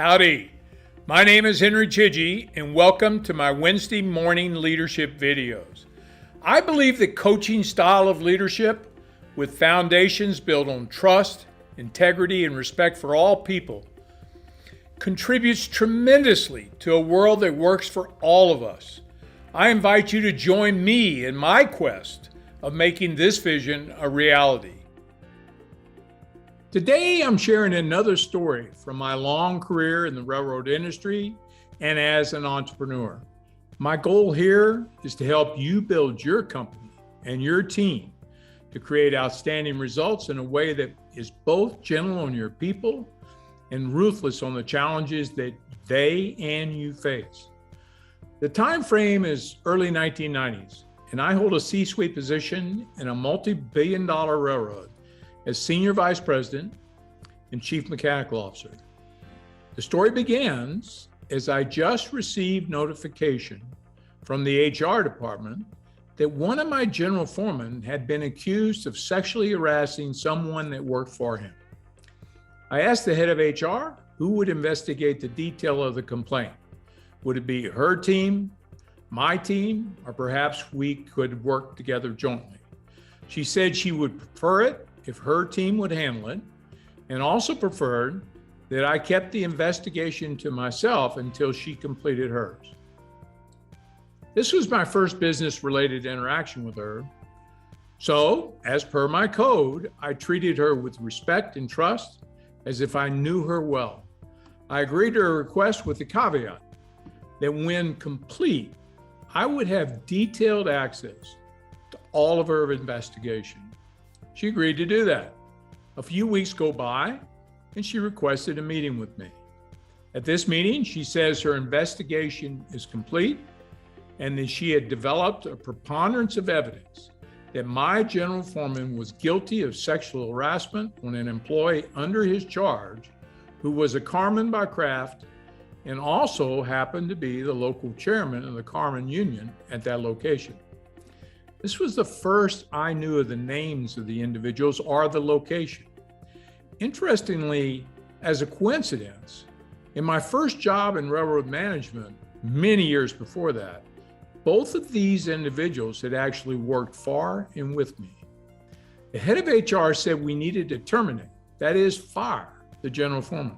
Howdy, my name is Henry Chidgey and welcome to my Wednesday morning leadership videos. I believe the coaching style of leadership with foundations built on trust, integrity, and respect for all people contributes tremendously to a world that works for all of us. I invite you to join me in my quest of making this vision a reality. Today, I'm sharing another story from my long career in the railroad industry and as an entrepreneur. My goal here is to help you build your company and your team to create outstanding results in a way that is both gentle on your people and ruthless on the challenges that they and you face. The time frame is early 1990s, and I hold a C-suite position in a multi-billion-dollar railroad as Senior Vice President and Chief Mechanical Officer. The story begins as I just received notification from the HR department that one of my general foremen had been accused of sexually harassing someone that worked for him. I asked the head of HR who would investigate the detail of the complaint. Would it be her team, my team, or perhaps we could work together jointly? She said she would prefer it if her team would handle it, and also preferred that I kept the investigation to myself until she completed hers. This was my first business-related interaction with her. So, as per my code, I treated her with respect and trust as if I knew her well. I agreed to her request with the caveat that when complete, I would have detailed access to all of her investigation. She agreed to do that. A few weeks go by, and she requested a meeting with me. At this meeting, she says her investigation is complete and that she had developed a preponderance of evidence that my general foreman was guilty of sexual harassment on an employee under his charge who was a carman by craft and also happened to be the local chairman of the carman union at that location. This was the first I knew of the names of the individuals or the location. Interestingly, as a coincidence, in my first job in railroad management, many years before that, both of these individuals had actually worked for and with me. The head of HR said we needed to terminate, that is, fire the general foreman.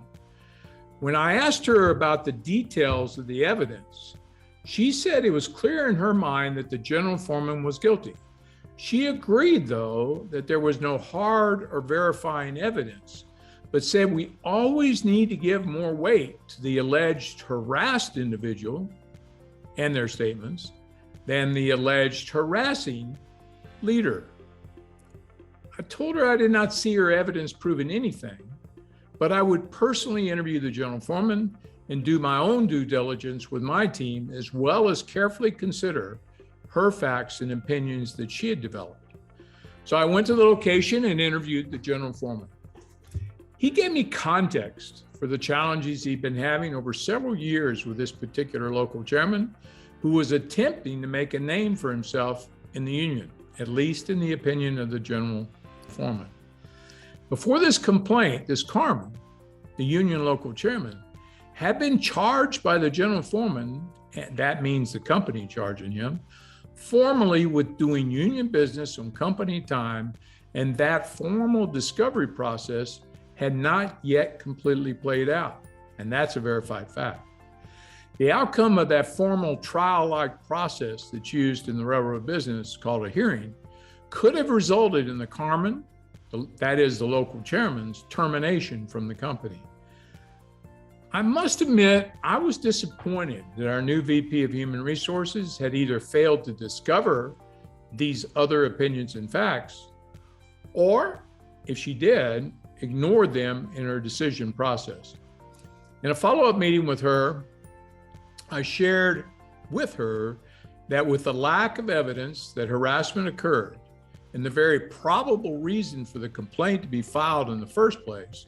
When I asked her about the details of the evidence, she said it was clear in her mind that the general foreman was guilty. She agreed, though, that there was no hard or verifying evidence, but said we always need to give more weight to the alleged harassed individual and their statements than the alleged harassing leader. I told her I did not see her evidence proving anything, but I would personally interview the general foreman and do my own due diligence with my team, as well as carefully consider her facts and opinions that she had developed. So I went to the location and interviewed the general foreman. He gave me context for the challenges he'd been having over several years with this particular local chairman, who was attempting to make a name for himself in the union, at least in the opinion of the general foreman. Before this complaint, this carman, the union local chairman, had been charged by the general foreman, and that means the company charging him, formally with doing union business on company time, and that formal discovery process had not yet completely played out, and that's a verified fact. The outcome of that formal trial-like process that's used in the railroad business, called a hearing, could have resulted in the carman, that is the local chairman's, termination from the company. I must admit, I was disappointed that our new VP of Human Resources had either failed to discover these other opinions and facts, or if she did, ignored them in her decision process. In a follow-up meeting with her, I shared with her that with the lack of evidence that harassment occurred and the very probable reason for the complaint to be filed in the first place,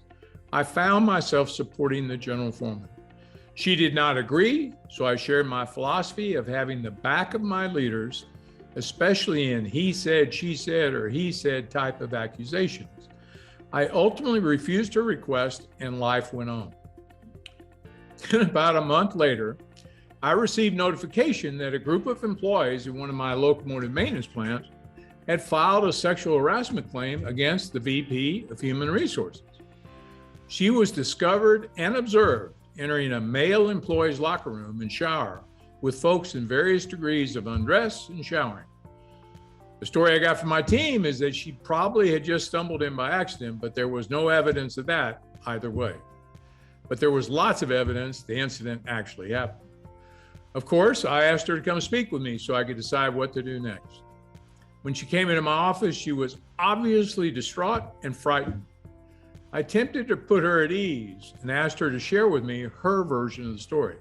I found myself supporting the general foreman. She did not agree, so I shared my philosophy of having the back of my leaders, especially in he said, she said, or he said type of accusations. I ultimately refused her request and life went on. About a month later, I received notification that a group of employees in one of my locomotive maintenance plants had filed a sexual harassment claim against the VP of Human Resources. She was discovered and observed entering a male employee's locker room and shower with folks in various degrees of undress and showering. The story I got from my team is that she probably had just stumbled in by accident, but there was no evidence of that either way. But there was lots of evidence the incident actually happened. Of course, I asked her to come speak with me so I could decide what to do next. When she came into my office, she was obviously distraught and frightened. I attempted to put her at ease and asked her to share with me her version of the story.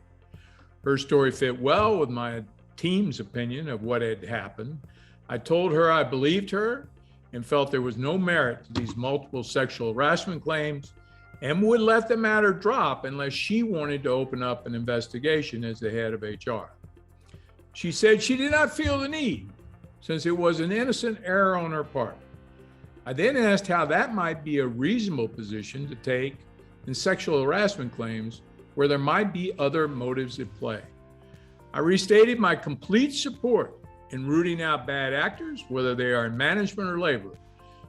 Her story fit well with my team's opinion of what had happened. I told her I believed her and felt there was no merit to these multiple sexual harassment claims and would let the matter drop unless she wanted to open up an investigation as the head of HR. She said she did not feel the need, since it was an innocent error on her part. I then asked how that might be a reasonable position to take in sexual harassment claims where there might be other motives at play. I restated my complete support in rooting out bad actors, whether they are in management or labor.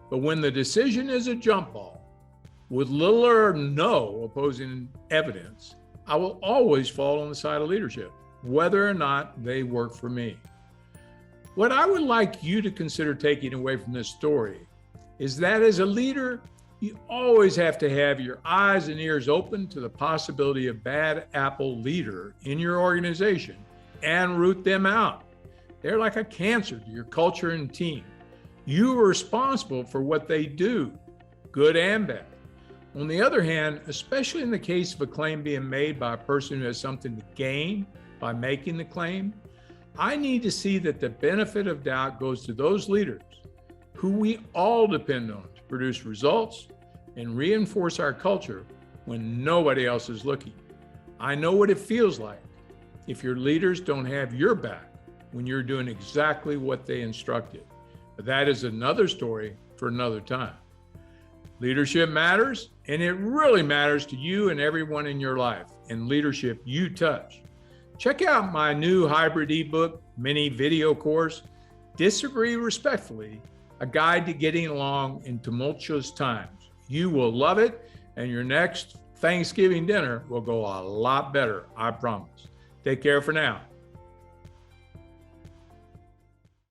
But when the decision is a jump ball, with little or no opposing evidence, I will always fall on the side of leadership, whether or not they work for me. What I would like you to consider taking away from this story is that as a leader, you always have to have your eyes and ears open to the possibility of bad apple leader in your organization and root them out. They're like a cancer to your culture and team. You are responsible for what they do, good and bad. On the other hand, especially in the case of a claim being made by a person who has something to gain by making the claim, I need to see that the benefit of doubt goes to those leaders who we all depend on to produce results and reinforce our culture when nobody else is looking. I know what it feels like if your leaders don't have your back when you're doing exactly what they instructed. But that is another story for another time. Leadership matters, and it really matters to you and everyone in your life and leadership you touch. Check out my new hybrid ebook mini video course, Disagree Respectfully, a guide to getting along in tumultuous times. You will love it, and your next Thanksgiving dinner will go a lot better, I promise. Take care for now.